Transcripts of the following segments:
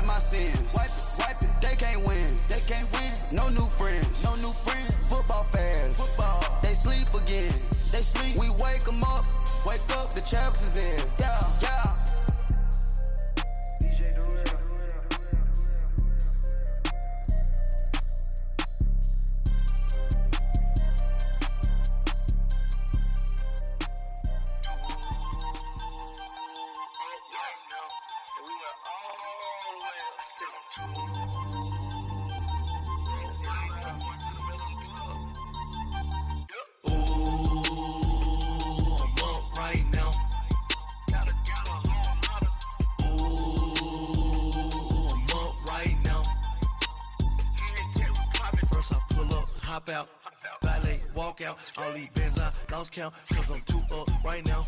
wipe my sins. Wipe it. They can't win. No new friends. Football fans. They sleep again. We wake them up. Wake up, the champs is in. Yeah. Hop out, valet, walk out, all these bands I lost count, cause I'm too up right now,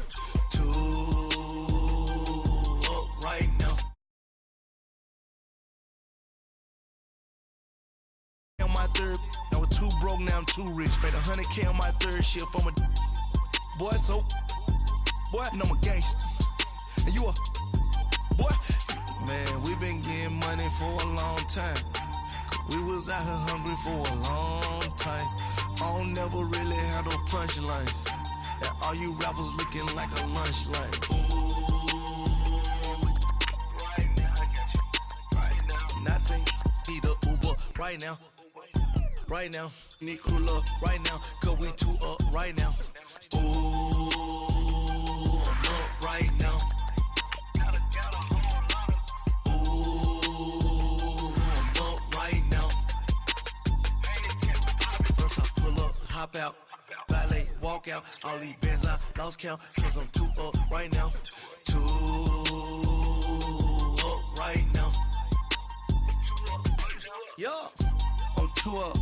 On my third, I was too broke, now I'm too rich, made 100K on my third shift, I'm a boy, so, boy, and I'm a gangster, and you a, boy, man, we been getting money for a long time. We was out here hungry for a long time. I don't never really have no punchlines. And all you rappers looking like a lunch line. Right now, I got you. Right now. Nothing. Need a Uber right now. Right now. Need crew love right now. Cause we too up right now. Ooh, I'm up right now. Hop out, valet, walk out, all these bands I lost count, cause I'm too up right now, Yeah, I'm too up,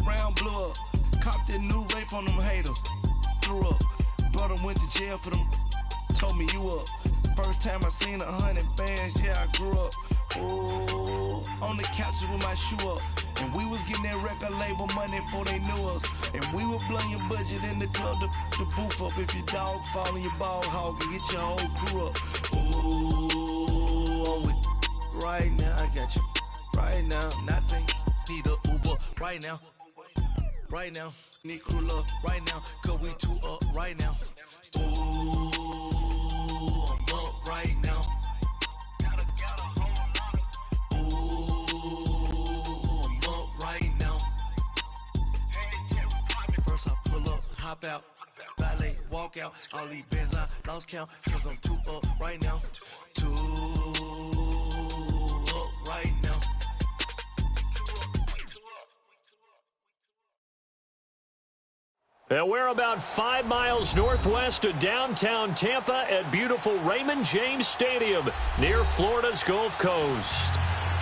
round blew up, copped that new rape on them haters, threw up, brother went to jail for them, told me you up, first time I seen 100 bands, yeah I grew up, ooh, on the couches with my shoe up. And we was getting that record label money before they knew us. And we were blowing your budget in the club to boof up. If your dog fall in your ball hog and get your whole crew up. Ooh, I'm with right now, I got you. Right now, nothing. Need a Uber right now. Right now, need crew love right now. Cause we too up right now. Ooh, I'm up right now. Hop out, valet, walk out, all these bands I lost count, cause I'm too up right now, And we're about 5 miles northwest of downtown Tampa at beautiful Raymond James Stadium near Florida's Gulf Coast.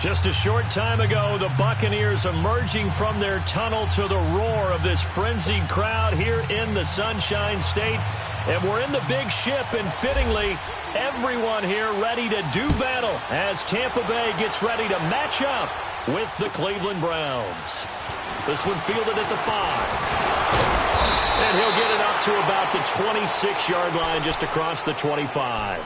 Just a short time ago, the Buccaneers emerging from their tunnel to the roar of this frenzied crowd here in the Sunshine State. And we're in the big ship, and fittingly, everyone here ready to do battle as Tampa Bay gets ready to match up with the Cleveland Browns. This one fielded at the 5. And he'll get it up to about the 26-yard line, just across the 25.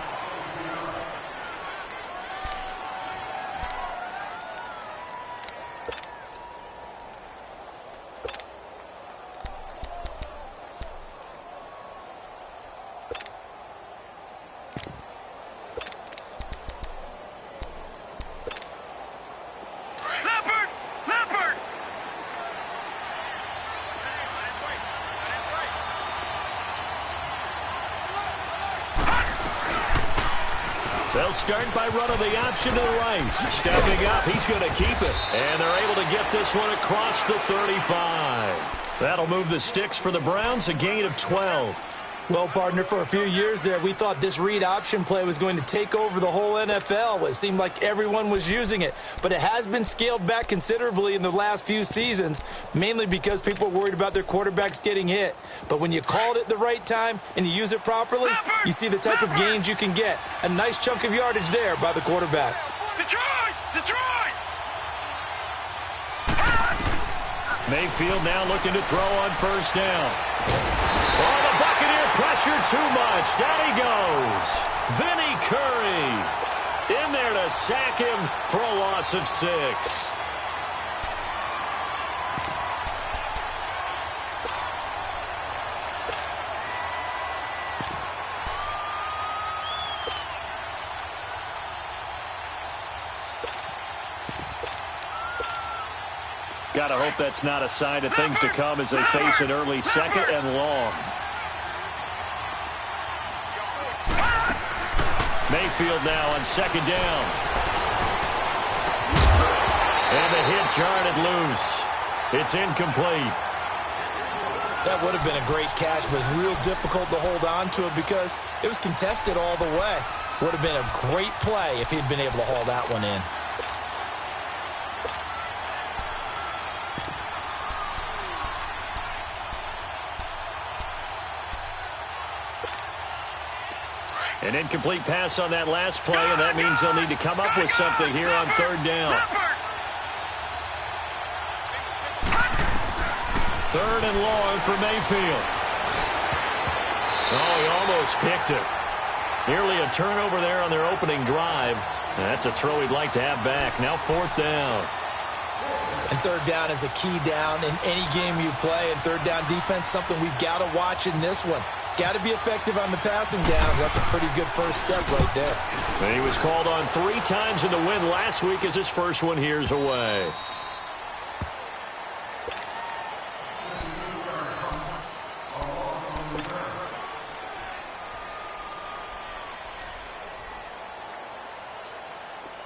They'll start by running the option to the right. Stepping up, he's going to keep it. And they're able to get this one across the 35. That'll move the sticks for the Browns, a gain of 12. Well, partner, for a few years there, we thought this read option play was going to take over the whole NFL. It seemed like everyone was using it. But it has been scaled back considerably in the last few seasons, mainly because people are worried about their quarterbacks getting hit. But when you call it at the right time and you use it properly, you see the type of gains you can get. A nice chunk of yardage there by the quarterback. Detroit! Mayfield now looking to throw on first down. Oh, the Buccaneer pressure too much. Down he goes. Vinny Curry. In there to sack him for a loss of 6. Got to hope that's not a sign of things to come as they face an early second and long. Mayfield now on second down. And the hit jarred it loose. It's incomplete. That would have been a great catch, but it's real difficult to hold on to it because it was contested all the way. Would have been a great play if he'd been able to haul that one in. An incomplete pass on that last play, and that means they'll need to come up with something here on third down. Third and long for Mayfield. Oh, he almost picked it. Nearly a turnover there on their opening drive. That's a throw he'd like to have back. Now fourth down. And third down is a key down in any game you play. And third down defense, something we've got to watch in this one. Got to be effective on the passing downs. That's a pretty good first step right there. And he was called on 3 times in the win last week as his first one here's away.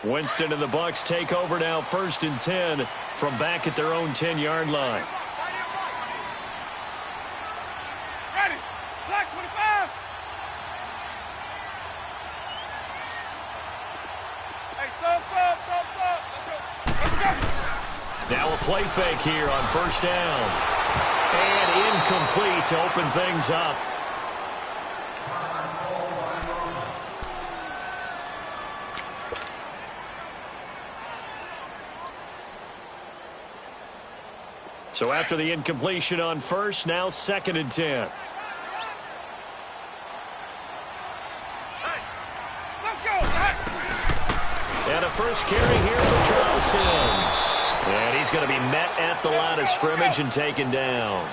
Winston and the Bucs take over now, 1st and 10 from back at their own 10-yard line. Ready. Black 25. Hey, sub. Let's go. Now a play fake here on 1st down. And incomplete to open things up. So after the incompletion on 1st, now 2nd and 10. Hey, let's go. And a first carry here for Charles Sims. And he's going to be met at the line of scrimmage and taken down.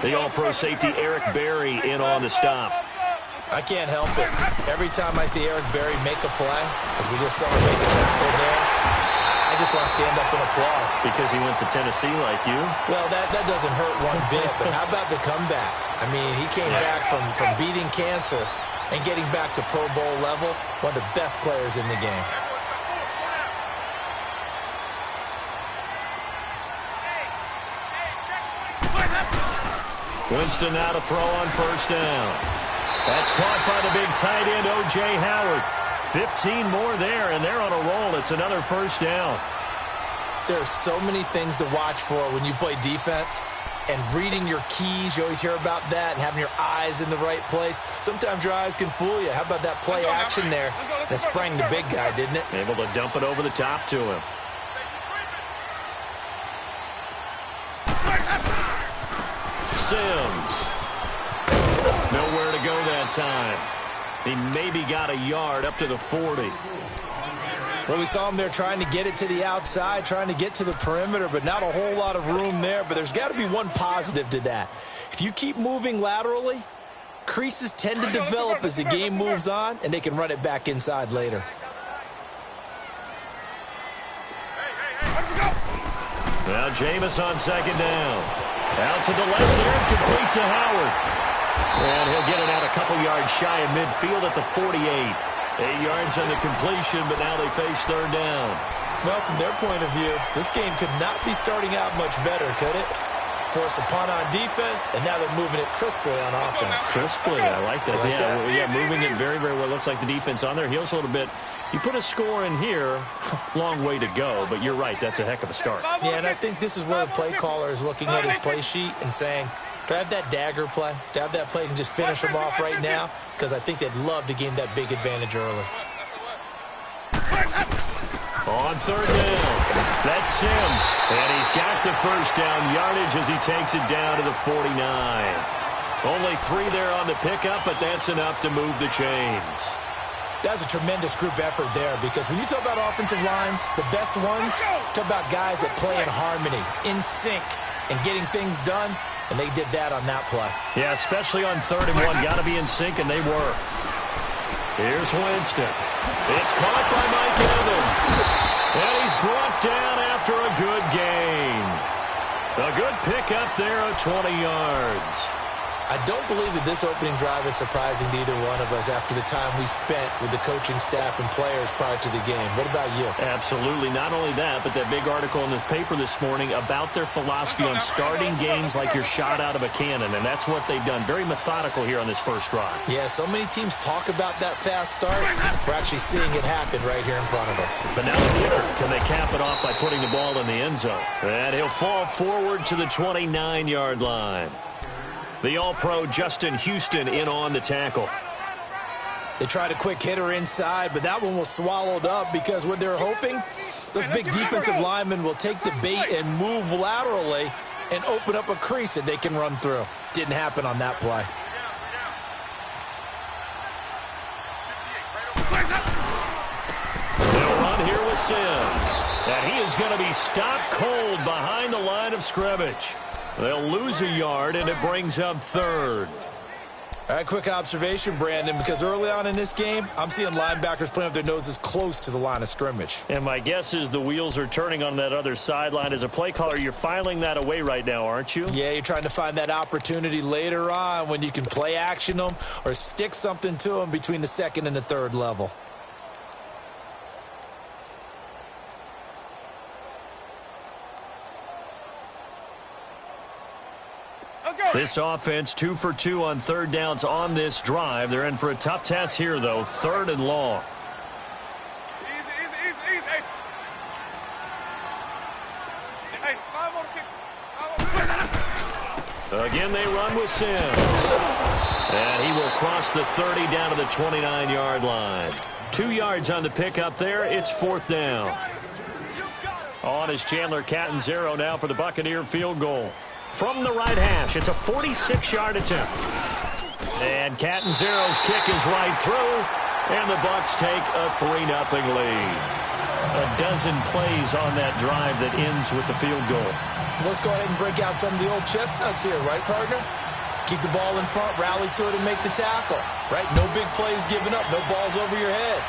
The All-Pro safety Eric Berry in on the stop. I can't help it. Every time I see Eric Berry make a play, as we just saw him make a tackle there, I just want to stand up and applaud. Because he went to Tennessee like you? Well, that doesn't hurt one bit, but how about the comeback? I mean, he came back from beating cancer and getting back to Pro Bowl level, one of the best players in the game. Winston now to throw on 1st down. That's caught by the big tight end, O.J. Howard. 15 more there, and they're on a roll. It's another 1st down. There are so many things to watch for when you play defense. And reading your keys, you always hear about that, and having your eyes in the right place. Sometimes your eyes can fool you. How about that play action there? That sprang the big guy, didn't it? Able to dump it over the top to him. Sims. Nowhere to go that time. He maybe got a yard up to the 40. Well, we saw him there trying to get it to the outside, trying to get to the perimeter, but not a whole lot of room there. But there's got to be one positive to that. If you keep moving laterally, creases tend to develop as the game moves on, and they can run it back inside later. Now Jameis on 2nd down. Out to the left there, complete to Howard. And he'll get it out a couple yards shy of midfield at the 48. 8 yards on the completion, but now they face 3rd down. Well, from their point of view, this game could not be starting out much better, could it? Force a punt on defense, and now they're moving it crisply on offense. Crisply, I like that. Yeah, moving it very, very well. Looks like the defense on their heels a little bit. You put a score in here, long way to go, but you're right, that's a heck of a start. Yeah, and I think this is where the play caller is looking at his play sheet and saying, to have that dagger play, to have that play and just finish them off right now, because I think they'd love to gain that big advantage early. On 3rd down, that's Sims, and he's got the 1st down yardage as he takes it down to the 49. Only 3 there on the pickup, but that's enough to move the chains. That's a tremendous group effort there, because when you talk about offensive lines, the best ones, talk about guys that play in harmony, in sync, and getting things done, and they did that on that play. Yeah, especially on 3rd and 1. Got to be in sync, and they were. Here's Winston. It's caught by Mike Evans. And he's brought down after a good gain. A good pickup there of 20 yards. I don't believe that this opening drive is surprising to either one of us after the time we spent with the coaching staff and players prior to the game. What about you? Absolutely. Not only that, but that big article in the paper this morning about their philosophy on starting games like you're shot out of a cannon, and that's what they've done. Very methodical here on this first drive. Yeah, so many teams talk about that fast start. We're actually seeing it happen right here in front of us. But now the kicker, can they cap it off by putting the ball in the end zone? And he'll fall forward to the 29-yard line. The All-Pro Justin Houston in on the tackle. They tried a quick hitter inside, but that one was swallowed up because what they're hoping, those big defensive linemen will take the bait and move laterally and open up a crease that they can run through. Didn't happen on that play. They'll run here with Sims. And he is going to be stopped cold behind the line of scrimmage. They'll lose a yard, and it brings up 3rd. All right, quick observation, Brandon, because early on in this game, I'm seeing linebackers playing with their noses close to the line of scrimmage. And my guess is the wheels are turning on that other sideline. As a play caller, you're filing that away right now, aren't you? Yeah, you're trying to find that opportunity later on when you can play action them or stick something to them between the 2nd and the 3rd level. This offense 2 for 2 on 3rd downs on this drive. They're in for a tough task here, though. 3rd and long. Easy. Hey, 5 on the kick. Again, they run with Sims. And he will cross the 30 down to the 29-yard line. 2 yards on the pickup there. It's 4th down. On is Chandler Catanzaro now for the Buccaneer field goal. From the right hash, it's a 46-yard attempt. And Catanzaro's kick is right through, and the Bucs take a 3-0 lead. A dozen plays on that drive that ends with the field goal. Let's go ahead and break out some of the old chestnuts here, right, partner? Keep the ball in front, rally to it, and make the tackle, right? No big plays given up, no balls over your head.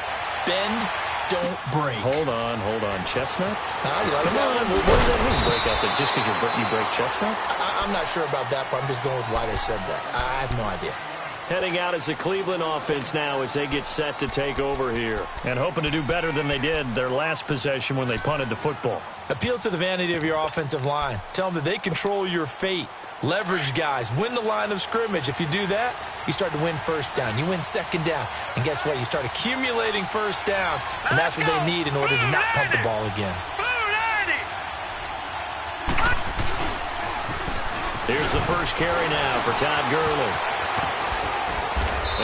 Bend, don't break. Hold on. Chestnuts? You like Come that on. one? What does that mean, break out there? Just because you break chestnuts? I'm not sure about that, but I'm just going with why they said that. I have no idea. Heading out is the Cleveland offense now as they get set to take over here. And hoping to do better than they did their last possession when they punted the football. Appeal to the vanity of your offensive line. Tell them that they control your fate. Leverage guys. Win the line of scrimmage. If you do that, you start to win 1st down. You win 2nd down. And guess what? You start accumulating 1st downs. And that's what they need in order to not punt the ball again. Here's the first carry now for Todd Gurley.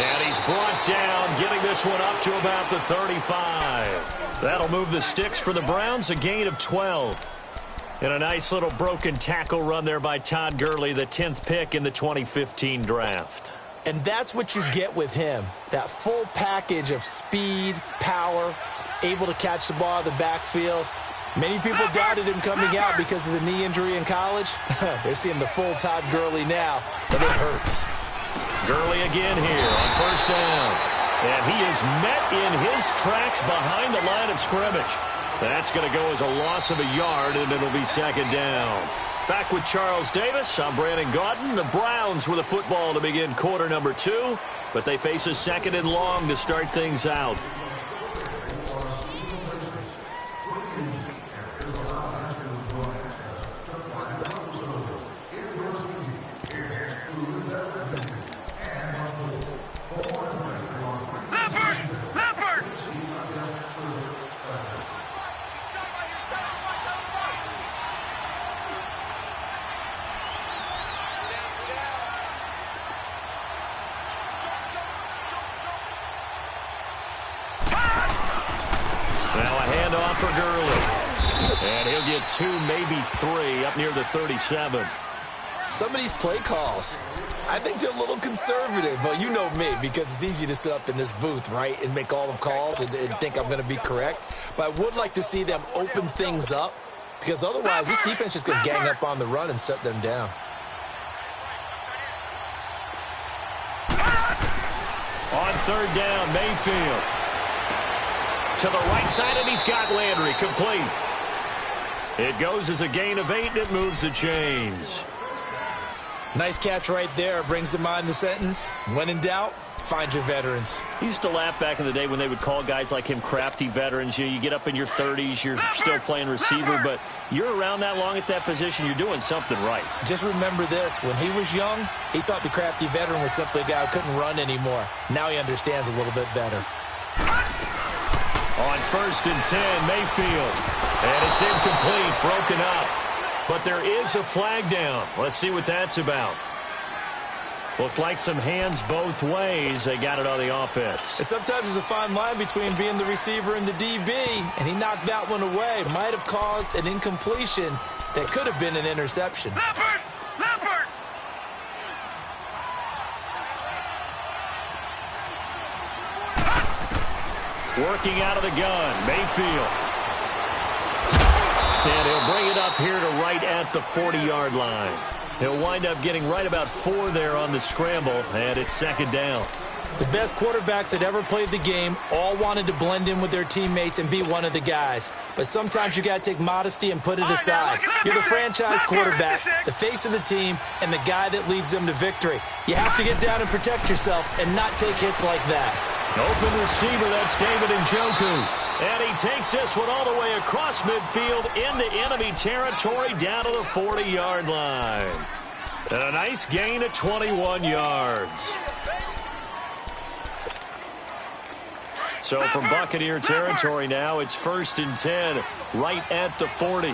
And he's brought down, getting this one up to about the 35. That'll move the sticks for the Browns, a gain of 12. And a nice little broken tackle run there by Todd Gurley, the 10th pick in the 2015 draft. And that's what you get with him, that full package of speed, power, able to catch the ball out of the backfield. Many people doubted him coming out because of the knee injury in college. They're seeing the full Todd Gurley now, and it hurts. Gurley again here on 1st down. And he is met in his tracks behind the line of scrimmage. That's going to go as a loss of a yard, and it'll be 2nd down. Back with Charles Davis, I'm Brandon Gaudin. The Browns with a football to begin quarter number 2, but they face a 2nd and long to start things out. For Gurley. And he'll get 2, maybe 3, up near the 37. Some of these play calls, I think they're a little conservative, but you know me, because it's easy to sit up in this booth, right, and make all the calls and think I'm going to be correct. But I would like to see them open things up, because otherwise this defense is going to gang up on the run and shut them down. On third down, Mayfield. To the right side, and he's got Landry complete. It goes as a gain of 8, and it moves the chains. Nice catch right there. Brings to mind the sentence, when in doubt, find your veterans. I used to laugh back in the day when they would call guys like him crafty veterans. You get up in your 30s, you're still playing receiver, but you're around that long at that position, you're doing something right. Just remember this. When he was young, he thought the crafty veteran was simply a guy who couldn't run anymore. Now he understands a little bit better. On 1st and 10, Mayfield. And it's incomplete, broken up. But there is a flag down. Let's see what that's about. Looked like some hands both ways. They got it on the offense. And sometimes there's a fine line between being the receiver and the DB, and he knocked that one away. Might have caused an incompletion that could have been an interception. Leopard! Leopard! Working out of the gun, Mayfield. And he'll bring it up here to right at the 40-yard line. He'll wind up getting right about 4 there on the scramble, and it's 2nd down. The best quarterbacks that ever played the game all wanted to blend in with their teammates and be one of the guys. But sometimes you got to take modesty and put it aside. You're the franchise quarterback, the face of the team, and the guy that leads them to victory. You have to get down and protect yourself and not take hits like that. Open receiver, that's David Njoku. And he takes this one all the way across midfield into enemy territory down to the 40-yard line. And a nice gain of 21 yards. So from Buccaneer territory now, it's 1st and 10 right at the 40.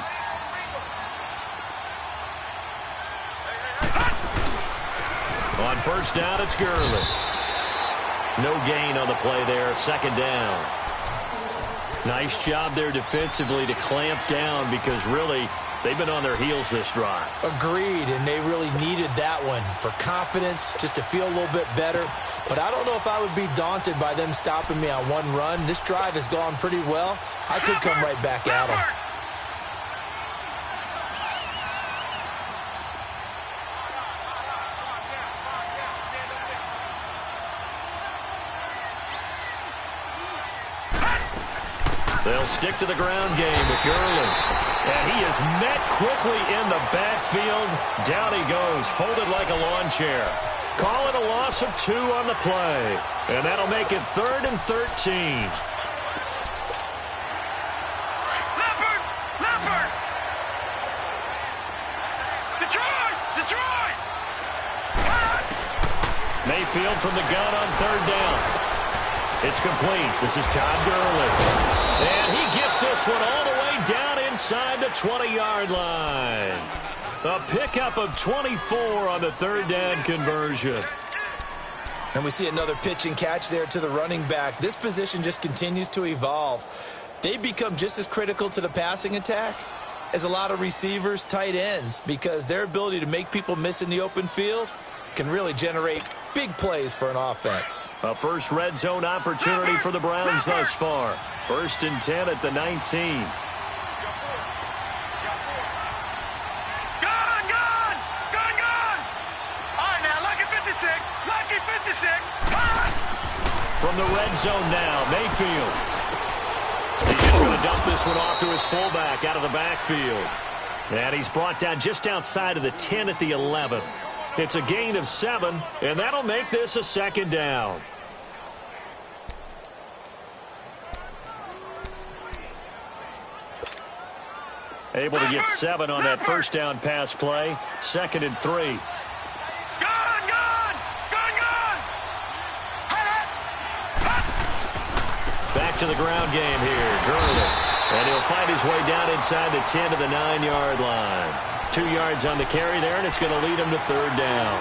On 1st down, it's Gurley. No gain on the play there, 2nd down. Nice job there defensively to clamp down because really they've been on their heels this drive. Agreed, and they really needed that one for confidence, just to feel a little bit better. But I don't know if I would be daunted by them stopping me on one run. This drive has gone pretty well. I could come right back at them. They'll stick to the ground game with Gurley. And he is met quickly in the backfield. Down he goes, folded like a lawn chair. Call it a loss of 2 on the play. And that'll make it 3rd and 13. Leopard! Leopard! Detroit! Detroit! Mayfield from the gun on 3rd down. It's complete. This is Todd Gurley. And he gets this one all the way down inside the 20-yard line. A pickup of 24 on the 3rd down conversion. And we see another pitch and catch there to the running back. This position just continues to evolve. They become just as critical to the passing attack as a lot of receivers, tight ends, because their ability to make people miss in the open field can really generate big plays for an offense. A first red zone opportunity for the Browns thus far. 1st and 10 at the 19. Gone! Gone! Gone! Gone! All right, now, lucky 56. Lucky 56. From the red zone now, Mayfield. He's just going to dump this one off to his fullback out of the backfield. And he's brought down just outside of the 10 at the 11. It's a gain of 7, and that'll make this a 2nd down. Able to get 7 on that 1st down pass play. 2nd and 3. Gone! Gone! Gone! Gone! Back to the ground game here. Gurley. And he'll find his way down inside the 10 to the 9-yard line. 2 yards on the carry there, and it's going to lead him to 3rd down.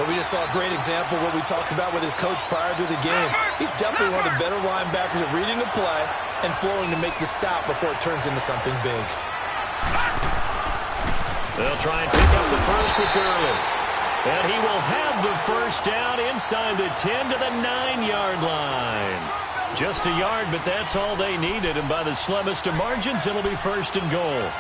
But we just saw a great example of what we talked about with his coach prior to the game. He's definitely one of the better linebackers at reading a play and flowing to make the stop before it turns into something big. They'll try and pick up the first with Gurley. And he will have the first down inside the 10 to the 9-yard line. Just a yard, but that's all they needed. And by the slimmest of margins, it'll be first and goal.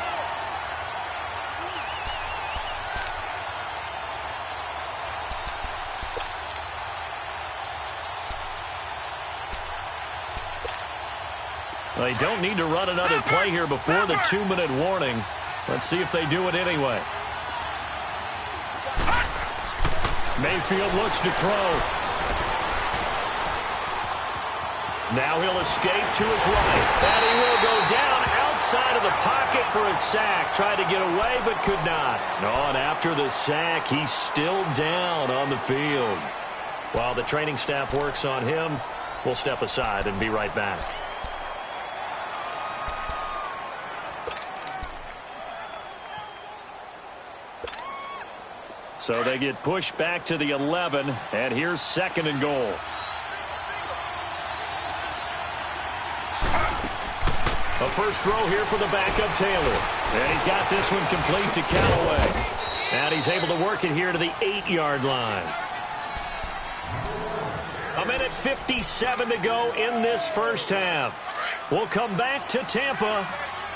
They don't need to run another play here before the 2-minute warning. Let's see if they do it anyway. Mayfield looks to throw. Now he'll escape to his right. And he will go down outside of the pocket for a sack. Tried to get away, but could not. Oh, and after the sack, he's still down on the field. While the training staff works on him, we'll step aside and be right back. So they get pushed back to the 11, and here's second and goal. A first throw here for the backup Taylor. And he's got this one complete to Callaway. And he's able to work it here to the 8-yard line. 1:57 to go in this first half. We'll come back to Tampa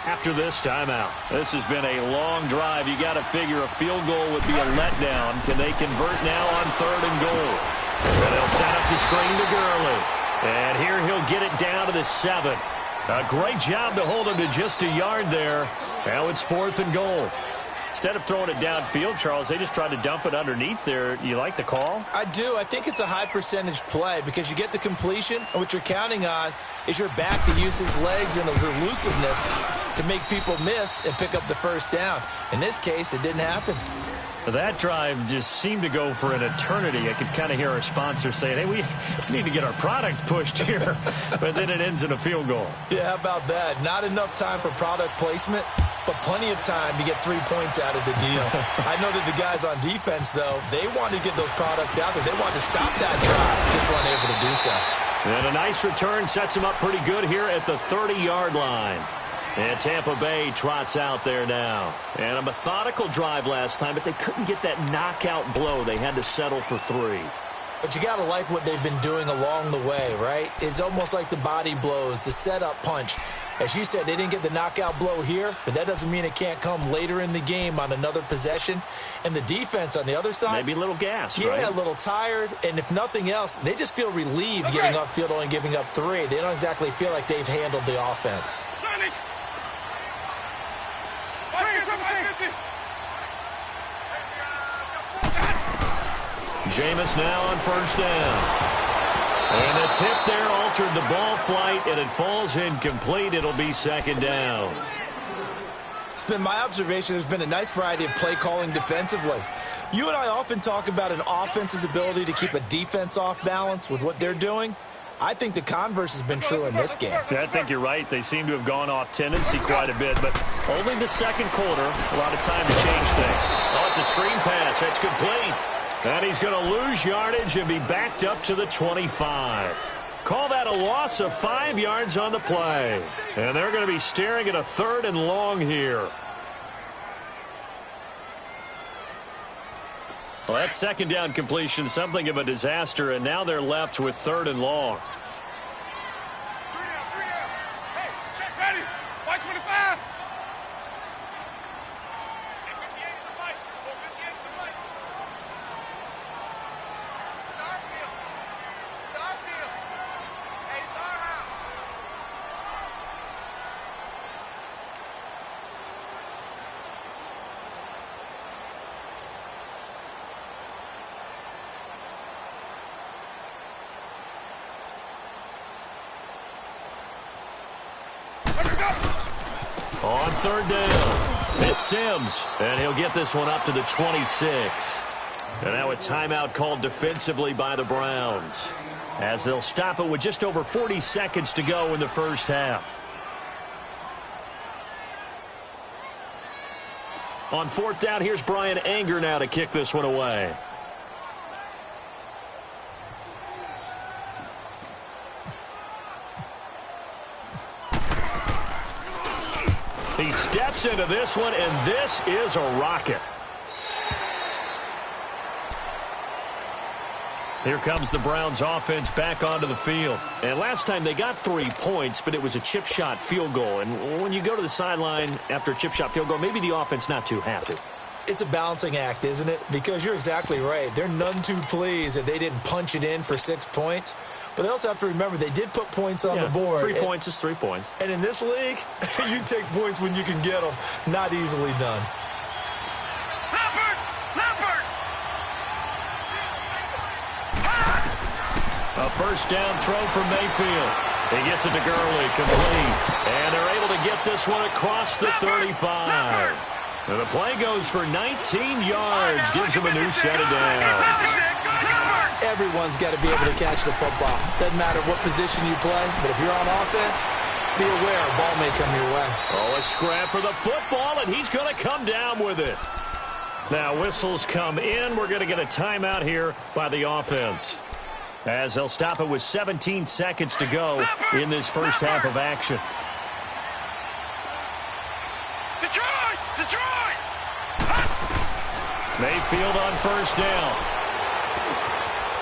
after this timeout. This has been a long drive. You got to figure a field goal would be a letdown. Can they convert now on third and goal? And they'll set up the screen to Gurley. And here he'll get it down to the 7. A great job to hold him to just a yard there. Now it's fourth and goal. Instead of throwing it downfield, Charles, they just tried to dump it underneath there. You like the call? I do. I think it's a high percentage play because you get the completion, and what you're counting on is your back to use his legs and his elusiveness to make people miss and pick up the first down. In this case, it didn't happen. That drive just seemed to go for an eternity. I could kind of hear our sponsor saying, hey, we need to get our product pushed here. But then it ends in a field goal. Yeah, how about that? Not enough time for product placement, but plenty of time to get 3 points out of the deal. I know that the guys on defense, though, they wanted to get those products out there. They wanted to stop that drive, just weren't able to do so. And a nice return sets them up pretty good here at the 30-yard line. And Tampa Bay trots out there now. And a methodical drive last time, but they couldn't get that knockout blow. They had to settle for 3. But you got to like what they've been doing along the way, right? It's almost like the body blows, the setup punch. As you said, they didn't get the knockout blow here, but that doesn't mean it can't come later in the game on another possession. And the defense on the other side, maybe a little gassed, yeah, right? a little tired. And if nothing else, they just feel relieved getting off field, only giving up 3. They don't exactly feel like they've handled the offense. Jameis now on first down. And the tip there altered the ball flight, and it falls incomplete. It'll be second down. It's been my observation there's been a nice variety of play calling defensively. You and I often talk about an offense's ability to keep a defense off balance with what they're doing. I think the converse has been true in this game. Yeah, I think you're right. They seem to have gone off tendency quite a bit, but only the second quarter, a lot of time to change things. Oh, it's a screen pass. That's complete. And he's going to lose yardage and be backed up to the 25. Call that a loss of 5 yards on the play. And they're going to be staring at a third and long here. Well, that second down completion, something of a disaster, and now they're left with third and long. Hey, check ready. White 25. On third down, it's Sims, and he'll get this one up to the 26. And now a timeout called defensively by the Browns, as they'll stop it with just over 40 seconds to go in the first half. On fourth down, here's Brian Anger now to kick this one away. He steps into this one, and this is a rocket. Here comes the Browns offense back onto the field. And last time they got 3 points, but it was a chip shot field goal. And when you go to the sideline after a chip shot field goal, maybe the offense not too happy. It's a balancing act, isn't it? Because you're exactly right. They're none too pleased that they didn't punch it in for 6 points. But they also have to remember they did put points on the board. 3 points is 3 points. And in this league, you take points when you can get them. Not easily done. A first down throw from Mayfield. He gets it to Gurley, complete. And they're able to get this one across the 35. And the play goes for 19 yards, gives him a new set of downs. Everyone's got to be able to catch the football. Doesn't matter what position you play, but if you're on offense, be aware a ball may come your way. Oh, a scrap for the football, and he's going to come down with it. Now whistles come in. We're going to get a timeout here by the offense, as they'll stop it with 17 seconds to go in this first half of action. Detroit! Mayfield on first down.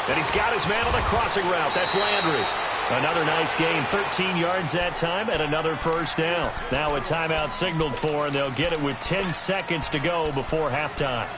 And he's got his man on the crossing route. That's Landry. Another nice gain, 13 yards that time, and another first down. Now a timeout signaled for, and they'll get it with 10 seconds to go before halftime.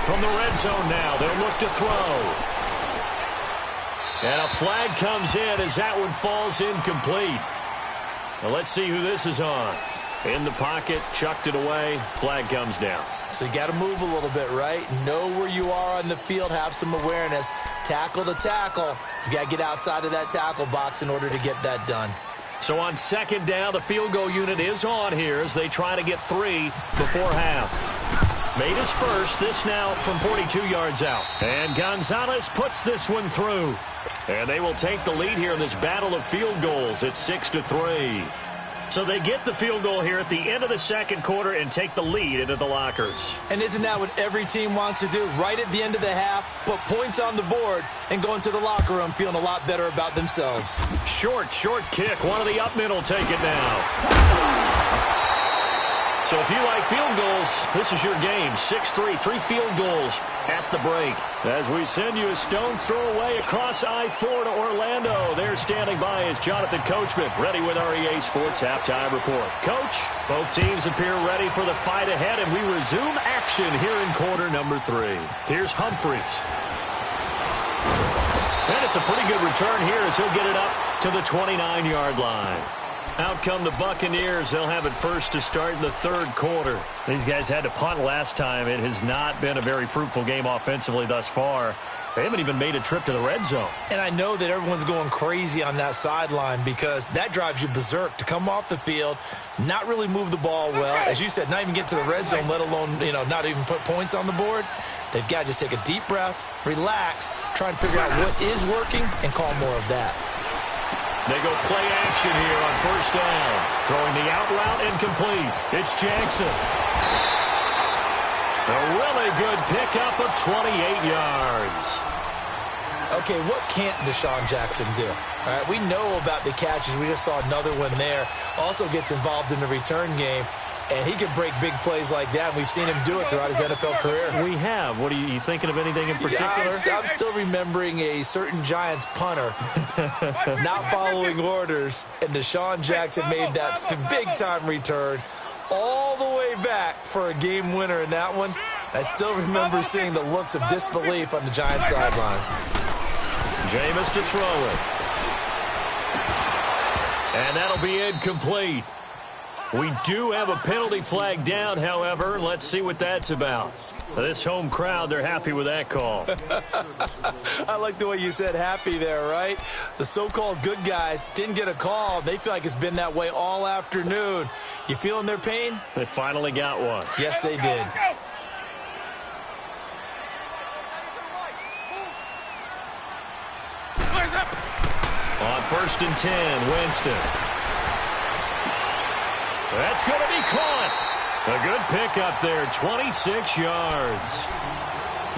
From the red zone now, they'll look to throw. And a flag comes in as that one falls incomplete. Now let's see who this is on. In the pocket, chucked it away, flag comes down. So you got to move a little bit, right? Know where you are on the field, have some awareness. Tackle to tackle. You got to get outside of that tackle box in order to get that done. So on second down, the field goal unit is on here as they try to get 3 before half. Made his first, this now from 42 yards out. And Gonzalez puts this one through. And they will take the lead here in this battle of field goals at 6-3. So they get the field goal here at the end of the second quarter and take the lead into the lockers. And isn't that what every team wants to do? Right at the end of the half, put points on the board and go into the locker room feeling a lot better about themselves. Short kick. One of the up men will take it now. So if you like field goals, this is your game. 6-3, 3 field goals at the break. As we send you a stone's throw away across I-4 to Orlando. There standing by is Jonathan Coachman, ready with our EA Sports Halftime Report. Coach, both teams appear ready for the fight ahead, and we resume action here in quarter number 3. Here's Humphries. And it's a pretty good return here as he'll get it up to the 29-yard line. Out come the Buccaneers. They'll have it first to start in the third quarter. These guys had to punt last time. It has not been a very fruitful game offensively thus far. They haven't even made a trip to the red zone. And I know that everyone's going crazy on that sideline because that drives you berserk to come off the field, not really move the ball well. As you said, not even get to the red zone, let alone, not even put points on the board. They've got to just take a deep breath, relax, try and figure out what is working, and call more of that. They go play action here on first down. Throwing the out route incomplete. It's Jackson. A really good pickup of 28 yards. Okay, what can't Deshaun Jackson do? All right, we know about the catches. We just saw another one there. Also gets involved in the return game. And he can break big plays like that. We've seen him do it throughout his NFL career. We have. What are you thinking of anything in particular? Yeah, I'm still remembering a certain Giants punter not following orders, and Deshaun Jackson made that big-time return all the way back for a game winner in that one. I still remember seeing the looks of disbelief on the Giants sideline. Jameis to throw it. And that'll be incomplete. We do have a penalty flag down, however. Let's see what that's about. This home crowd, they're happy with that call. I like the way you said happy there, right? The so-called good guys didn't get a call. They feel like it's been that way all afternoon. You feeling their pain? They finally got one. Yes, they did. First and 10, Winston. That's going to be caught. A good pickup there, 26 yards.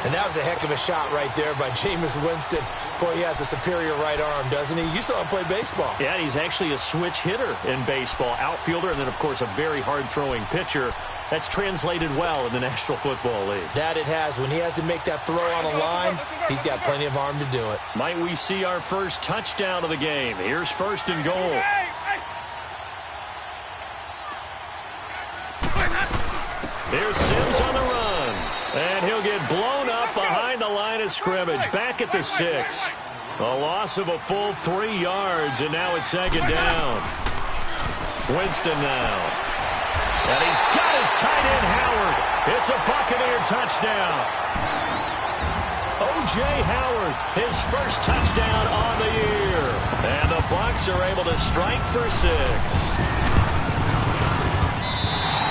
And that was a heck of a shot right there by Jameis Winston. Boy, he has a superior right arm, doesn't he? You saw him play baseball. Yeah, he's actually a switch hitter in baseball. Outfielder, and then, of course, a very hard-throwing pitcher. That's translated well in the National Football League. That it has. When he has to make that throw on a line, he's got plenty of arm to do it. Might we see our first touchdown of the game? Here's first and goal. Here's Sims on the run. And he'll get blown up behind the line of scrimmage. Back at the 6. A loss of a full 3 yards, and now it's second down. Winston now. And he's got his tight end, Howard. It's a Buccaneer touchdown. O.J. Howard, his first touchdown on the year. And the Bucs are able to strike for 6.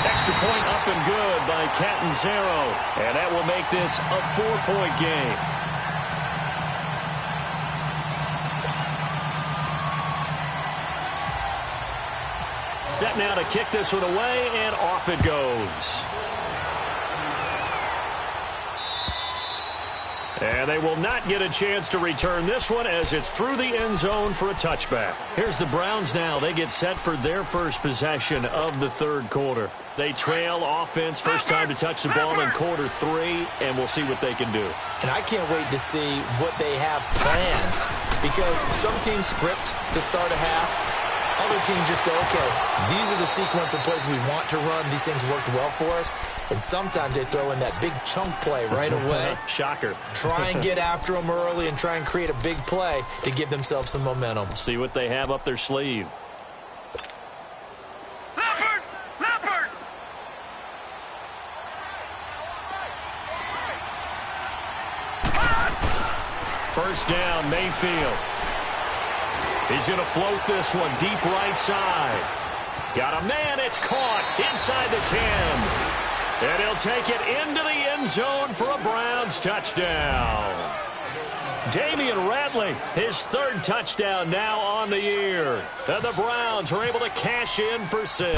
Extra point up and good by Catanzaro. And that will make this a 4-point game. Set now to kick this one away, and off it goes. And they will not get a chance to return this one as it's through the end zone for a touchback. Here's the Browns now. They get set for their first possession of the third quarter. They trail offense, first time to touch the ball in quarter 3, and we'll see what they can do. And I can't wait to see what they have planned, because some teams script to start a half. Other teams just go, okay, these are the sequence of plays we want to run. These things worked well for us. And sometimes they throw in that big chunk play right away. Shocker. Try and get after them early and try and create a big play to give themselves some momentum. See what they have up their sleeve. Leopard! First down, Mayfield. He's going to float this one deep right side. Got a man. It's caught inside the 10. And he'll take it into the end zone for a Browns touchdown. Damian Ratley, his third touchdown now on the year. And the Browns are able to cash in for 6.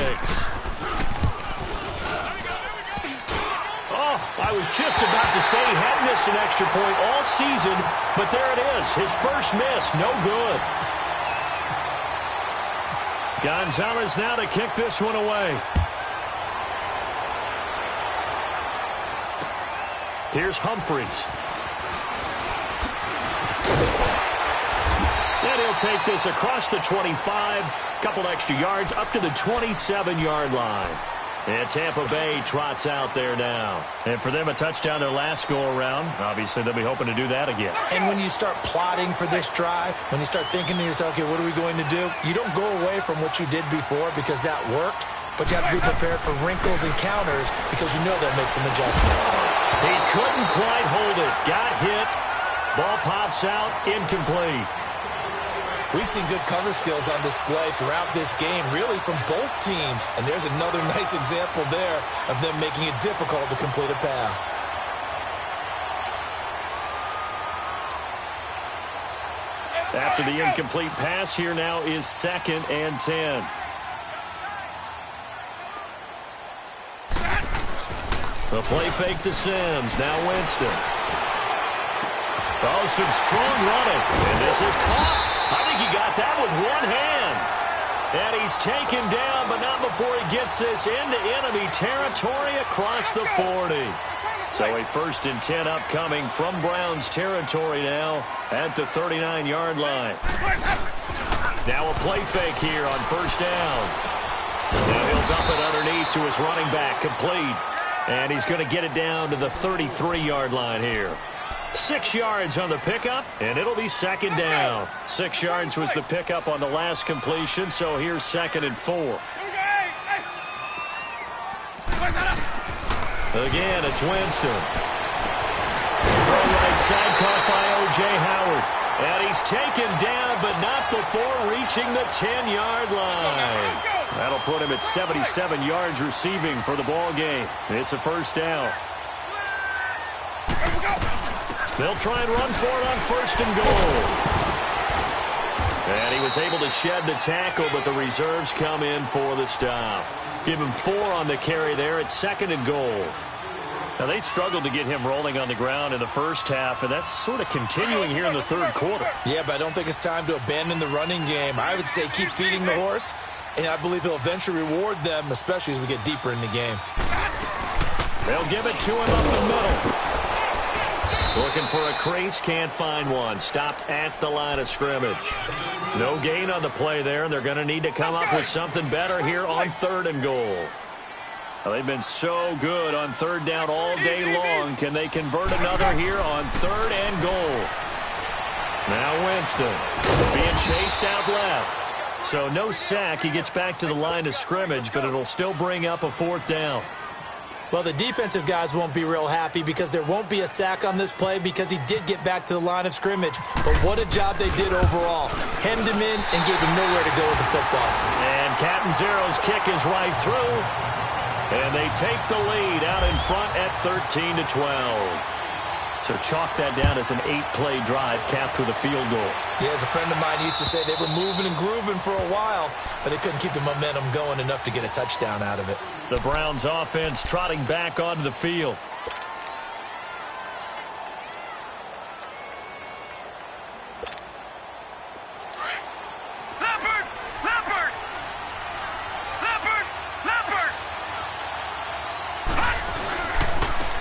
Oh, I was just about to say he hadn't missed an extra point all season, but there it is. His first miss, no good. Gonzalez now to kick this one away. Here's Humphreys. And he'll take this across the 25. Couple extra yards up to the 27-yard line. And Tampa Bay trots out there now. And for them, a touchdown their last go-around. Obviously, they'll be hoping to do that again. And when you start plotting for this drive, when you start thinking to yourself, okay, what are we going to do? You don't go away from what you did before because that worked. But you have to be prepared for wrinkles and counters because you know they'll make some adjustments. He couldn't quite hold it. Got hit. Ball pops out. Incomplete. We've seen good cover skills on display throughout this game, really from both teams. And there's another nice example there of them making it difficult to complete a pass. After the incomplete pass, here now is 2nd and 10. The play fake to Sims. Now Winston. Oh, some strong running. And this is caught. I think he got that with one hand. And he's taken down, but not before he gets this into enemy territory across the 40. So a 1st and 10 upcoming from Browns territory now at the 39-yard line. Now a play fake here on first down. Now he'll dump it underneath to his running back, complete. And he's going to get it down to the 33-yard line here. 6 yards on the pickup, and it'll be 2nd down. 6 yards was the pickup on the last completion, so here's 2nd and 4. Again, it's Winston. Throw right side caught by O.J. Howard. And he's taken down, but not before reaching the 10-yard line. That'll put him at 77 yards receiving for the ball game. It's a first down. They'll try and run for it on 1st and goal. And he was able to shed the tackle, but the reserves come in for the stop. Give him 4 on the carry there at 2nd and goal. Now, they struggled to get him rolling on the ground in the first half, and that's sort of continuing here in the third quarter. Yeah, but I don't think it's time to abandon the running game. I would say keep feeding the horse, and I believe he'll eventually reward them, especially as we get deeper in the game. They'll give it to him up the middle. Looking for a crease, can't find one. Stopped at the line of scrimmage. No gain on the play there, and they're going to need to come up with something better here on 3rd and goal. Well, they've been so good on 3rd down all day long. Can they convert another here on 3rd and goal? Now Winston being chased out left. So no sack. He gets back to the line of scrimmage, but it'll still bring up a 4th down. Well, the defensive guys won't be real happy because there won't be a sack on this play because he did get back to the line of scrimmage. But what a job they did overall. Hemmed him in and gave him nowhere to go with the football. And Captain Zero's kick is right through. And they take the lead out in front at 13-12. So chalk that down as an 8-play drive capped with a field goal. Yeah, as a friend of mine used to say, they were moving and grooving for a while, but they couldn't keep the momentum going enough to get a touchdown out of it. The Browns offense trotting back onto the field.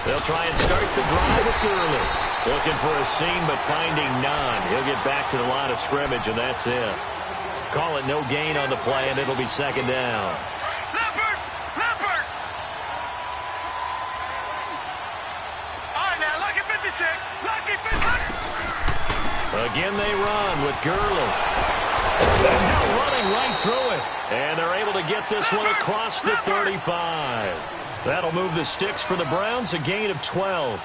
They'll try and start the drive with Gurley. Looking for a seam, but finding none. He'll get back to the line of scrimmage, and that's it. Call it no gain on the play, and it'll be 2nd down. Leopard! Leopard! All right, now, lucky 56. Lucky 56. Again, they run with Gurley. And now running right through it. And they're able to get this one across the 35. That'll move the sticks for the Browns, a gain of 12.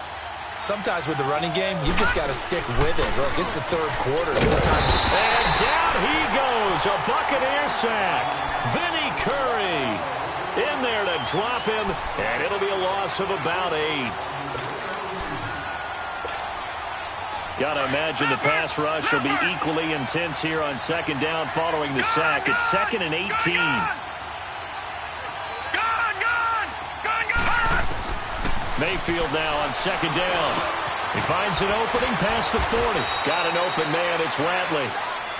Sometimes with the running game, you've just got to stick with it. Look, it's the 3rd quarter. And down he goes, a Buccaneer sack. Vinny Curry in there to drop him, and it'll be a loss of about 8. Got to imagine the pass rush will be equally intense here on 2nd down following the sack. It's 2nd and 18. Mayfield now on 2nd down. He finds an opening past the 40. Got an open man. It's Ratley.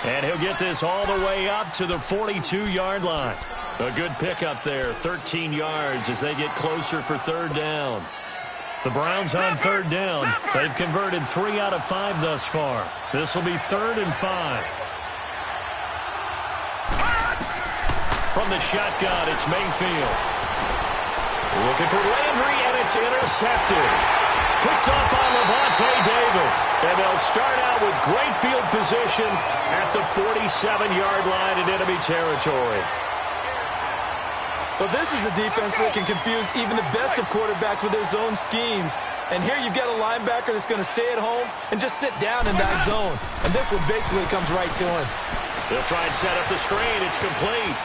And he'll get this all the way up to the 42-yard line. A good pickup there. 13 yards as they get closer for 3rd down. The Browns on 3rd down. They've converted 3 out of 5 thus far. This will be 3rd and 5. From the shotgun, it's Mayfield. Looking for Landry, and it's intercepted. Picked up by Levante David. And they'll start out with great field position at the 47-yard line in enemy territory. Well, this is a defense that can confuse even the best of quarterbacks with their zone schemes. And here you've got a linebacker that's going to stay at home and just sit down in that zone. And this one basically comes right to him. They'll try and set up the screen. It's complete.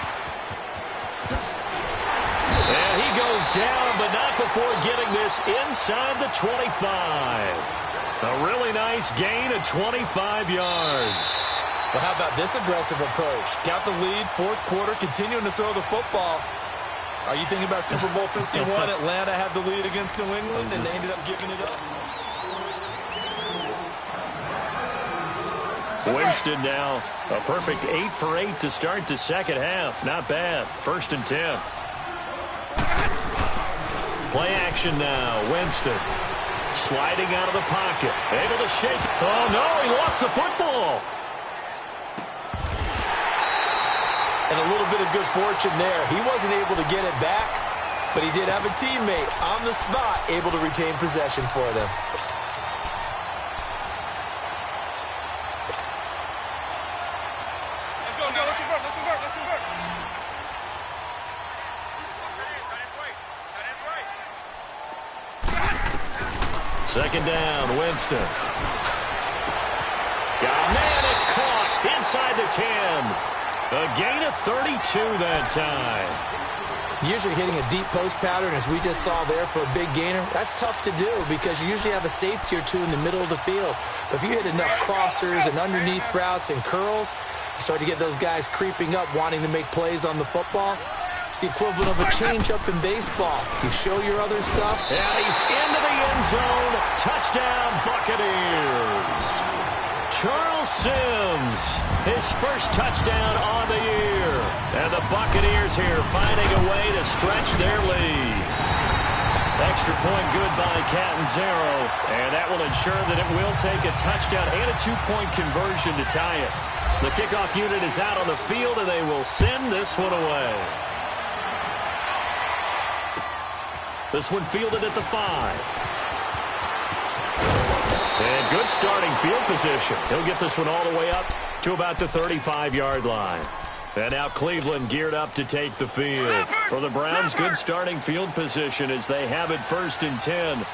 And he goes down, but not before getting this inside the 25. A really nice gain of 25 yards. Well, how about this aggressive approach? Got the lead, 4th quarter, continuing to throw the football. Are you thinking about Super Bowl 51? Atlanta had the lead against New England, and they ended up giving it up. Winston now, a perfect 8 for 8 to start the 2nd half. Not bad. 1st and 10. Play action now. Winston sliding out of the pocket. Able to shake. Oh, no, he lost the football. And a little bit of good fortune there. He wasn't able to get it back, but he did have a teammate on the spot able to retain possession for them. Second down, Winston. Got a man, it's caught inside the 10. A gain of 32 that time. Usually hitting a deep post pattern, as we just saw there for a big gainer, that's tough to do because you usually have a safety or two in the middle of the field. But if you hit enough crossers and underneath routes and curls, you start to get those guys creeping up, wanting to make plays on the football. It's the equivalent of a change-up in baseball. You show your other stuff. And he's into the end zone. Touchdown, Buccaneers. Charles Sims, his first touchdown on the year. And the Buccaneers here finding a way to stretch their lead. Extra point good by Catanzaro, and that will ensure that it will take a touchdown and a 2-point conversion to tie it. The kickoff unit is out on the field, and they will send this one away. This one fielded at the 5. And good starting field position. He'll get this one all the way up to about the 35-yard line. And now Cleveland geared up to take the field. For the Browns, good starting field position as they have it 1st and 10.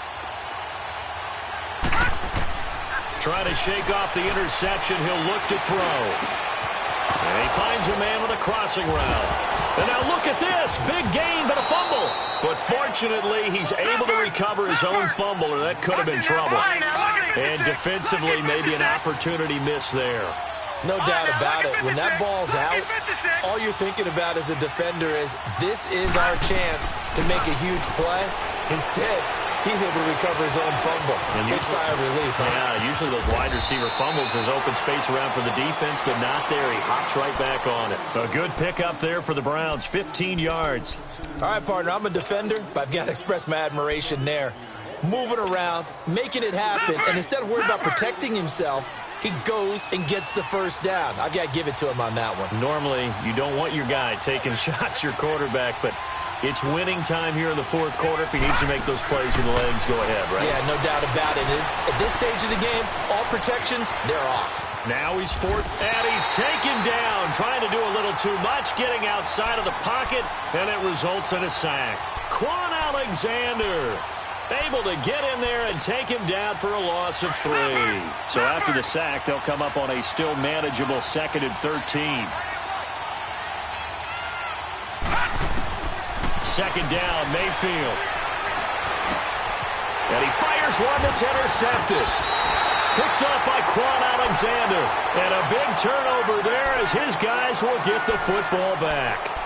Trying to shake off the interception. He'll look to throw. And he finds a man with a crossing route. And now look at this. Big gain, but a fumble. But fortunately, he's able to recover his own fumble, or that could have been trouble. And defensively, maybe an opportunity miss there. No doubt about it. When that ball's out, all you're thinking about as a defender is, this is our chance to make a huge play. Instead, he's able to recover his own fumble. And big sigh of relief. Huh? Yeah, usually those wide receiver fumbles, there's open space around for the defense, but not there. He hops right back on it. A good pickup there for the Browns, 15 yards. All right, partner, I'm a defender, but I've got to express my admiration there. Moving around, making it happen, and instead of worrying about protecting himself, he goes and gets the first down. I've got to give it to him on that one. Normally, you don't want your guy taking shots, your quarterback, but it's winning time here in the 4th quarter if he needs to make those plays when the legs go ahead, right? Yeah, no doubt about it. At this stage of the game, all protections, they're off. Now he's 4th, and he's taken down, trying to do a little too much, getting outside of the pocket, and it results in a sack. Quan Alexander able to get in there and take him down for a loss of 3. So after the sack, they'll come up on a still manageable 2nd and 13. 2nd down, Mayfield. And he fires one that's intercepted. Picked up by Quan Alexander. And a big turnover there as his guys will get the football back.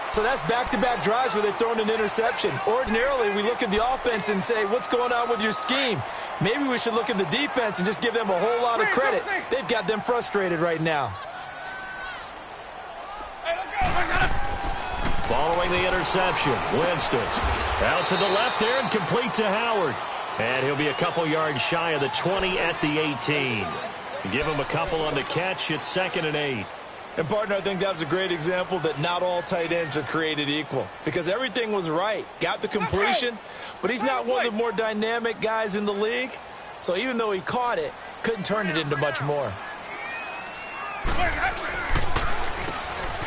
So that's back-to-back drives where they've thrown an interception. Ordinarily, we look at the offense and say, what's going on with your scheme? Maybe we should look at the defense and just give them a whole lot of credit. They've got them frustrated right now. Following the interception, Winston out to the left there and complete to Howard. And he'll be a couple yards shy of the 20 at the 18. Give him a couple on the catch. It's 2nd and 8. And, partner, I think that was a great example that not all tight ends are created equal. Because everything was right. Got the completion, but he's not one of the more dynamic guys in the league. So even though he caught it, couldn't turn it into much more.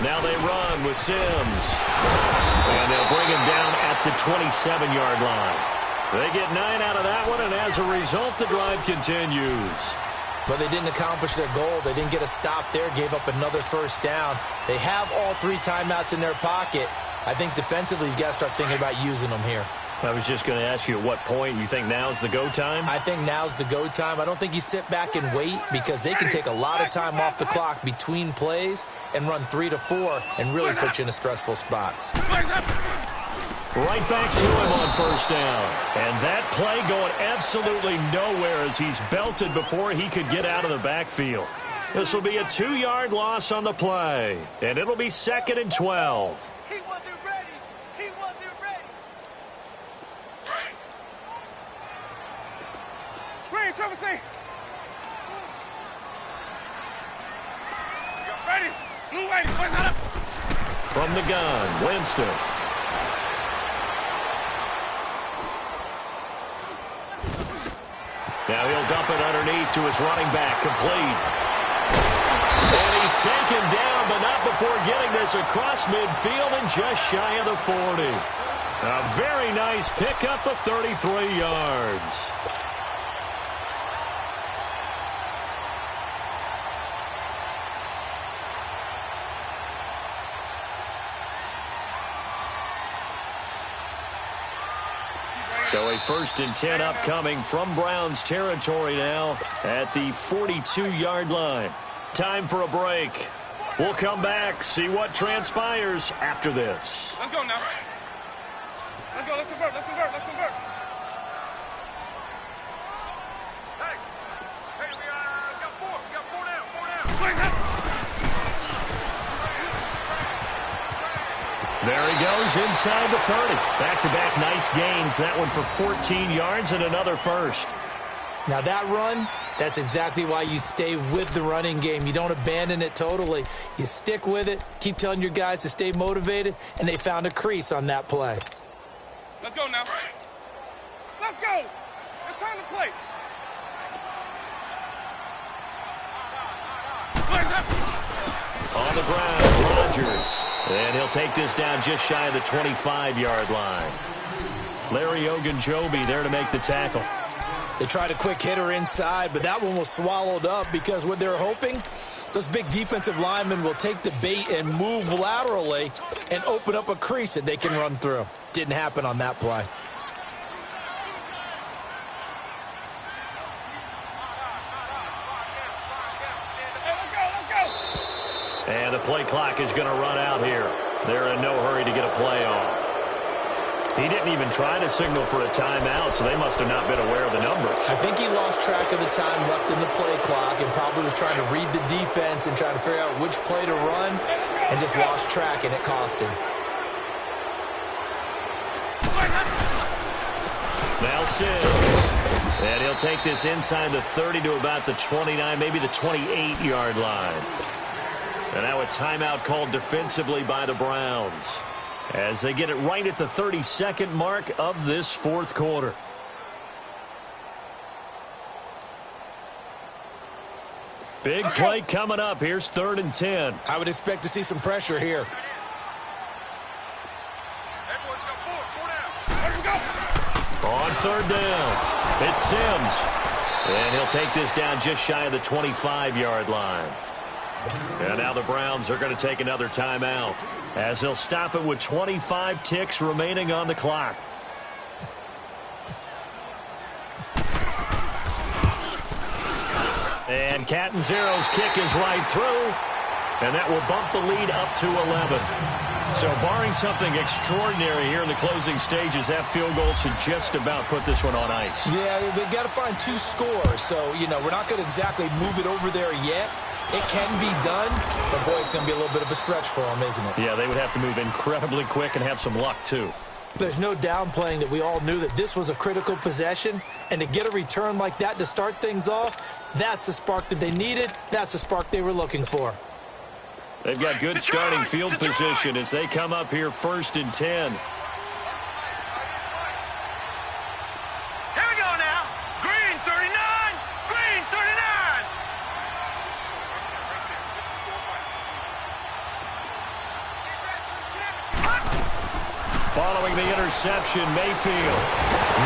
Now they run with Sims. And they'll bring him down at the 27-yard line. They get 9 out of that one, and as a result, the drive continues. But they didn't accomplish their goal. They didn't get a stop there, gave up another first down. They have all 3 timeouts in their pocket. I think defensively, you got to start thinking about using them here. I was just going to ask you at what point you think now's the go time? I think now's the go time. I don't think you sit back and wait because they can take a lot of time off the clock between plays and run 3 to 4 and really put you in a stressful spot. Right back to him on first down. And that play going absolutely nowhere as he's belted before he could get out of the backfield. This will be a 2-yard loss on the play. And it'll be 2nd and 12. He wasn't ready. He wasn't ready. Green, Trevor, say. You're ready. Blue waiting. From the gun, Winston. Now he'll dump it underneath to his running back, complete. And he's taken down, but not before getting this across midfield and just shy of the 40. A very nice pickup of 33 yards. So a 1st and 10 upcoming from Browns territory now at the 42-yard line. Time for a break. We'll come back, see what transpires after this. Let's go now. Let's go. Let's convert. Let's convert. Let's convert. Hey, we got 4. We got 4 down. 4 down. There he goes inside the 30. Back-to-back nice gains. That one for 14 yards and another first. Now that run, that's exactly why you stay with the running game. You don't abandon it totally. You stick with it, keep telling your guys to stay motivated, and they found a crease on that play. Let's go now. Let's go. It's time to play. On the ground, Rodgers. And he'll take this down just shy of the 25-yard line. Larry Ogunjobi there to make the tackle. They tried a quick hitter inside, but that one was swallowed up because what they're hoping, those big defensive linemen will take the bait and move laterally and open up a crease that they can run through. Didn't happen on that play. And the play clock is going to run out here. They're in no hurry to get a play off. He didn't even try to signal for a timeout, so they must have not been aware of the numbers. I think he lost track of the time left in the play clock and probably was trying to read the defense and trying to figure out which play to run and just lost track, and it cost him. Now Sims. And he'll take this inside the 30 to about the 29, maybe the 28-yard line. And now a timeout called defensively by the Browns as they get it right at the 32nd mark of this fourth quarter. Big play coming up. Here's 3rd and 10. I would expect to see some pressure here. On 3rd down, it's Sims. And he'll take this down just shy of the 25-yard line. And now the Browns are going to take another timeout as they'll stop it with 25 ticks remaining on the clock. And Catanzero's kick is right through, and that will bump the lead up to 11. So barring something extraordinary here in the closing stages, that field goal should just about put this one on ice. Yeah, they've got to find 2 scores, so, we're not going to exactly move it over there yet. It can be done, but, boy, it's going to be a little bit of a stretch for them, isn't it? Yeah, they would have to move incredibly quick and have some luck, too. There's no downplaying that we all knew that this was a critical possession, and to get a return like that to start things off, that's the spark that they needed. That's the spark they were looking for. They've got good starting field position as they come up here 1st and 10. Here we go now. Green 39. Green 39. Following the interception, Mayfield.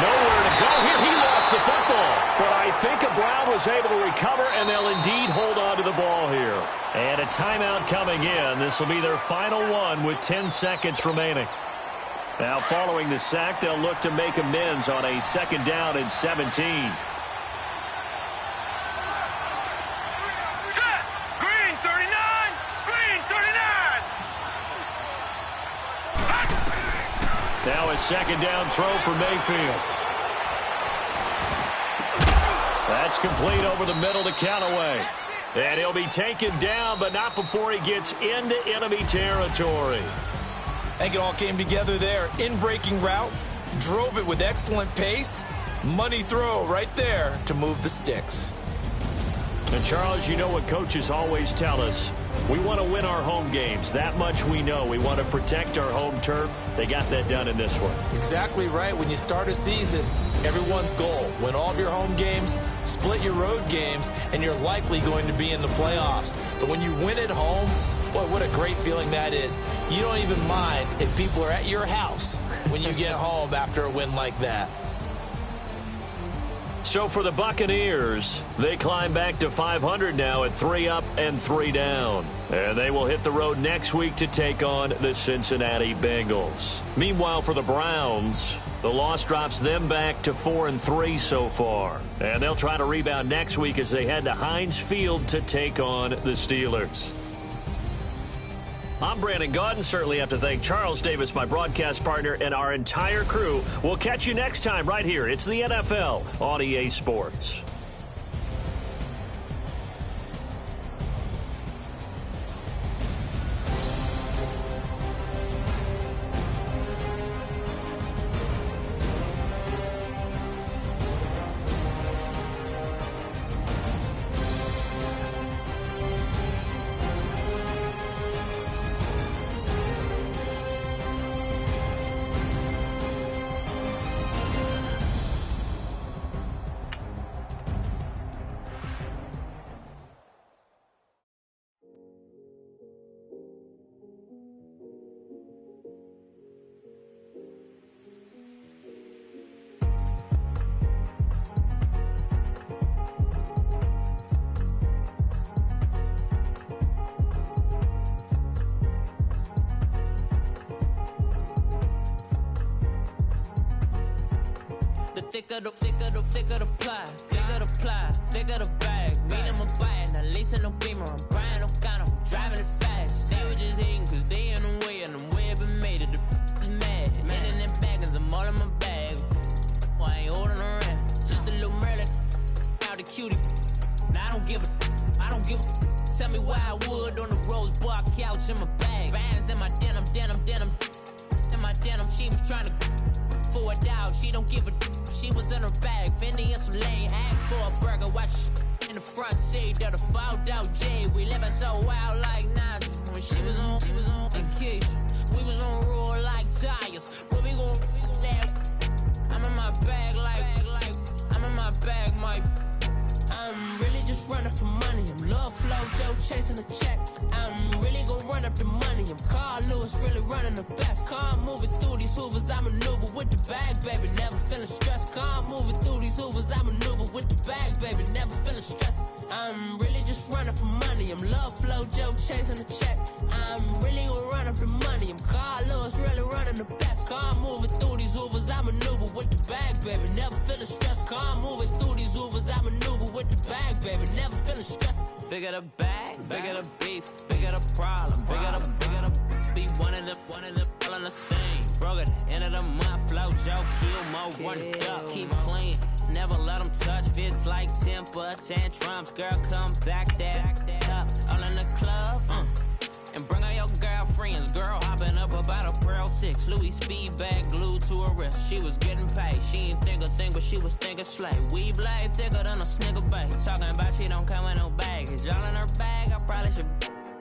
Nowhere to go here. He lost the football. But I think a Brown was able to recover, and they'll indeed hold on to the ball here. And a timeout coming in. This will be their final one with 10 seconds remaining. Now, following the sack, they'll look to make amends on a 2nd down and 17. Set. Green 39. Green 39. Now a 2nd down throw for Mayfield. That's complete over the middle to Callaway. And he'll be taken down, but not before he gets into enemy territory. I think it all came together there. In-breaking route, drove it with excellent pace. Money throw right there to move the sticks. And, Charles, you know what coaches always tell us. We want to win our home games. That much we know. We want to protect our home turf. They got that done in this one. Exactly right. When you start a season, everyone's goal, win all of your home games, split your road games, and you're likely going to be in the playoffs. But when you win at home, boy, what a great feeling that is. You don't even mind if people are at your house when you get home after a win like that. So for the Buccaneers, they climb back to 500 now at 3 up and 3 down. And they will hit the road next week to take on the Cincinnati Bengals. Meanwhile, for the Browns, the loss drops them back to 4 and 3 so far. And they'll try to rebound next week as they head to Heinz Field to take on the Steelers. I'm Brandon Gaudin. Certainly have to thank Charles Davis, my broadcast partner, and our entire crew. We'll catch you next time right here. It's the NFL on EA Sports. Thicker the ply, thicker the bag. Meet him a bite, now lease in no beamer. I'm Brian, no gun, I'm driving it fast. They were just hating cause they in the way, and the way I've been made it, the is mad. Man in them baggins, I'm all in my bag. Well, I ain't holding around, just a little Merlin, out the cutie. Now I don't give a, tell me why I would on the rose bar couch in my bag. Bands in my denim, in my denim, she was trying to for a doubt, she don't give a she was in her bag, Fendi and some lane, asked for a burger, watch in the front seat of the fouled out J. We living so wild like Nas. When she was on vacation, we was on roll like tires. Where we gon' laugh? I'm in my bag like I'm in my bag, Mike. I'm really just running for money. I'm love flow, Joe chasing the check. I'm really gon' run up the money. I'm Carl Lewis, really running the best. Car moving through these Hoovers, I maneuver with the bag, baby. Never feeling stressed. Car moving through these Hoovers, I maneuver with the bag, baby. Never feeling stressed. I'm really just running for money. I'm love flow, Joe chasing the check. I'm really gon' run up the money. I'm Carl Lewis, really running the best. Car moving through these Hoovers, I maneuver with the bag, baby. Never feeling stressed. Car moving through these Hoovers, I maneuver with the bag, baby. Never feeling stressed. Bigger the bag, bigger the beef, bigger the problem, bigger the be one in the all in the same. Broke at the end of the month, flow Joe, kill more, run it up, keep clean. Never let them touch, fits like temper tantrums. Girl, come back there, up, all in the club, and bring all your girlfriends. Girl hopping up about a Pearl 6 Louis speed bag glued to her wrist. She was getting paid, she ain't think a thing, but she was thinking slay. We blade thicker than a snigger bag. Talking about she don't come with no baggage. Y'all in her bag, I probably should.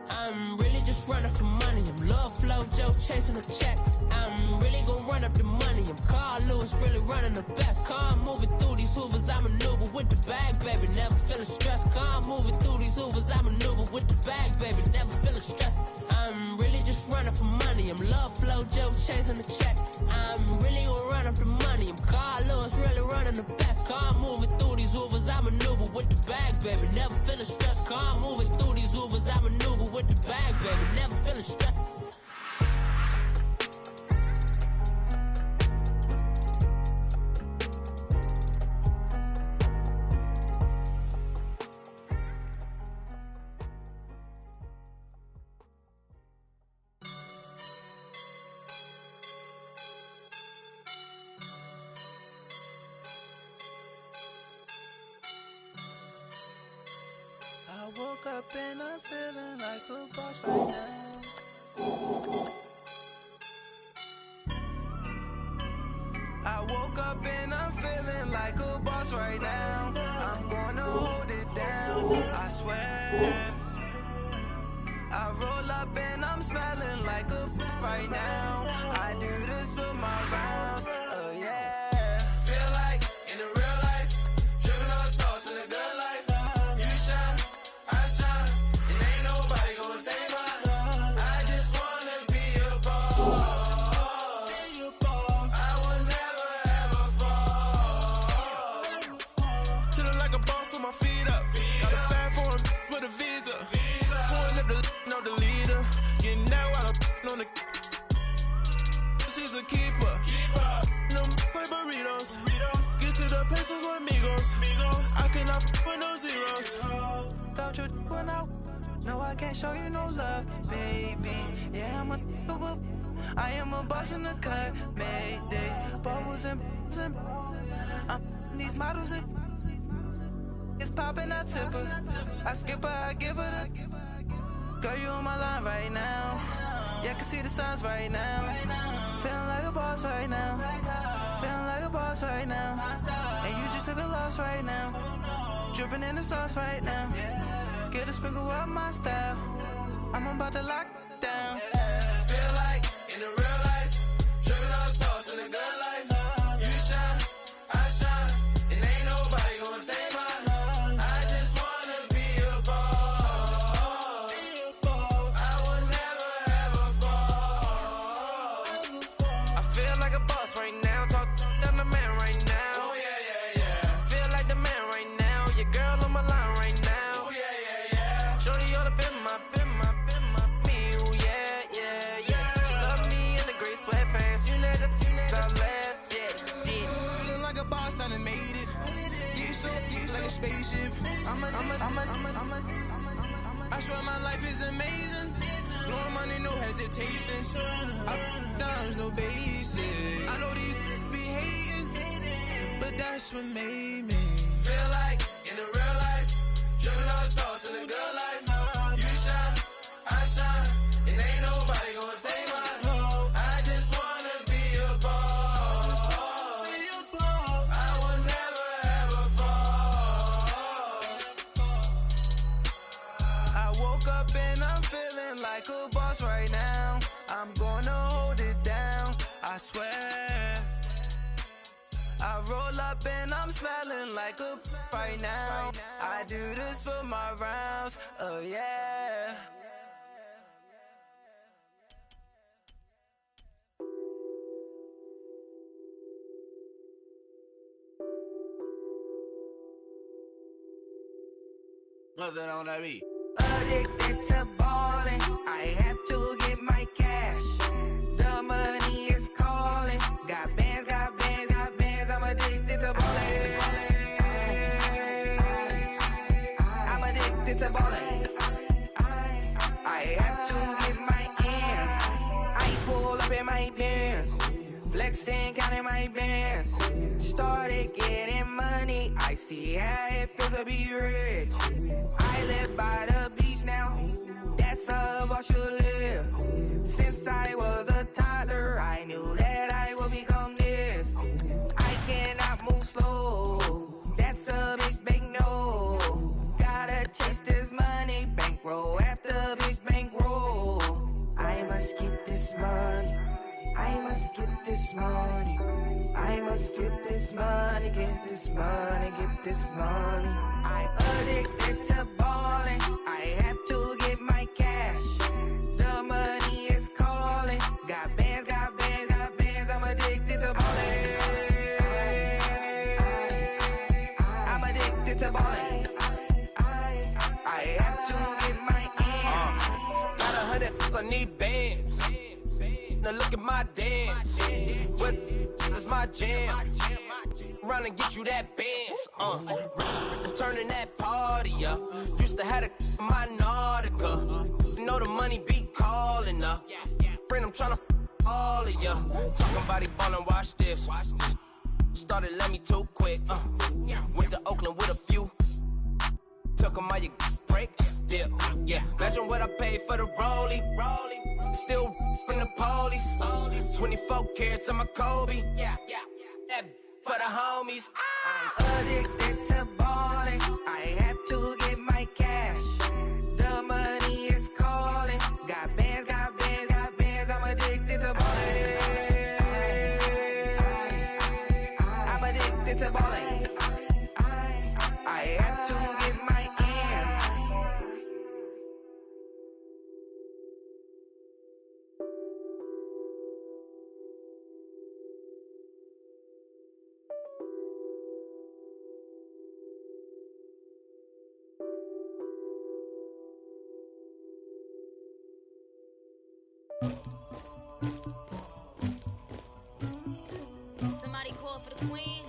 I'm really just running for money. I'm love flow, Joe chasing the check. I'm really gon' run up the money. I'm Carl Lewis, really running the best. Car moving through these Hoovers, I maneuver with the bag, baby. Never feeling stressed. Car moving through these Hoovers, I maneuver with the bag, baby. Never feeling stressed. I'm really just running for money. I'm love flow, Joe chasing the check. I'm really gon' run up the money. I'm Carl Lewis, really running the best. Car moving through these Hoovers, I maneuver with the bag, baby. Never feeling stressed. Car moving through these Hoovers, I maneuver with the bag, baby. Never feeling stressed. I woke up and I'm feeling like a boss right now. I woke up and I'm feeling like a boss right now. I'm gonna hold it down, I swear. I roll up and I'm smelling like a right now. I do this for my rounds, yeah. Feel like in the real life, dripping on sauce in a good life. You shine, I shine, and ain't nobody gonna take mine. I just wanna be a boss. I will never ever fall. Them like burritos. Get to the pesos with amigos. I cannot with no zeros. Don't you run out? No, I can't show you no love, baby. Yeah, I am a boss in the cut, Mayday. Bubbles and these models, it's popping, I tip her. I skip her, I give her the. Girl, you on my line right now. Yeah, I can see the signs right now. Feeling like a boss right now. Feeling like a boss right now. And you just took a loss right now. Dripping in the sauce right now. Get a sprinkle up my style. I'm about to lock down. Feel like in the real life, dripping on sauce in the good life. You shine, I shine, and ain't nobody gonna take mine. I just wanna be a boss. I will never ever fall. I feel like a boss right now. Talk down the man right now. Oh yeah, yeah, yeah. Feel like the man right now. Your girl on my line right now. Oh yeah, yeah, yeah. Shorty oughta been my me. Ooh yeah, yeah, yeah. She love me in the gray sweatpants. You never, I left, yeah, did. Feeling like a boss, I done made it. Get so like a spaceship. I swear my life is amazing. Blowing money, no hesitation. Dimes, no basic. I know these be hating, but that's what made me feel like in the real life, dripping on sauce in the good life. You shine, I shine, and ain't nobody gonna take mine. I just wanna be a boss. I will never ever fall. I woke up and I'm feeling like a boss right now. I'm gonna hold it down, I swear. I roll up and I'm smelling like a right now. I do this for my rounds, oh yeah. Nothing on that beat. Addicted to ballin', I have to get my cash. The money is calling. Got bands, got bands, got bands. I'm addicted to ballin'. I'm addicted to ballin'. I have to get my ends. I pull up in my Benz, flexing, counting my bands. Started getting money. I see how it feels to be rich. I live by the beach now. That's how I should live. Since I was a toddler, I knew that I would become this. I cannot move slow. That's a big no. Gotta chase this money, bankroll after big bankroll. I must get this money. I must get this money. I must get this money, get this money, get this money. I'm addicted to ballin'. I have to get my cash. The money is calling. Got bands, got bands, got bands. I'm addicted to ballin'. I'm addicted to ballin'. I have to get my ends. Got 100, I need bands. Now look at my dance. What is my jam? Run and get you that bands. Turning that party up. Used to have a my Nautica. You know the money be calling up. Friend, I'm tryna all of ya. Talking about it ballin', watch this. Started let me too quick. Went to Oakland with a few. Took 'em all you break. Yeah. Imagine what I paid for the rollie. Still from the police. 24 carats on my Kobe. That for the homies. I'm addicted to ballin'. I have to get my cash. The money is calling. Got bands, got bands, got bands. I'm addicted to ballin'. I'm addicted to ballin'. I have to get my ends. queen.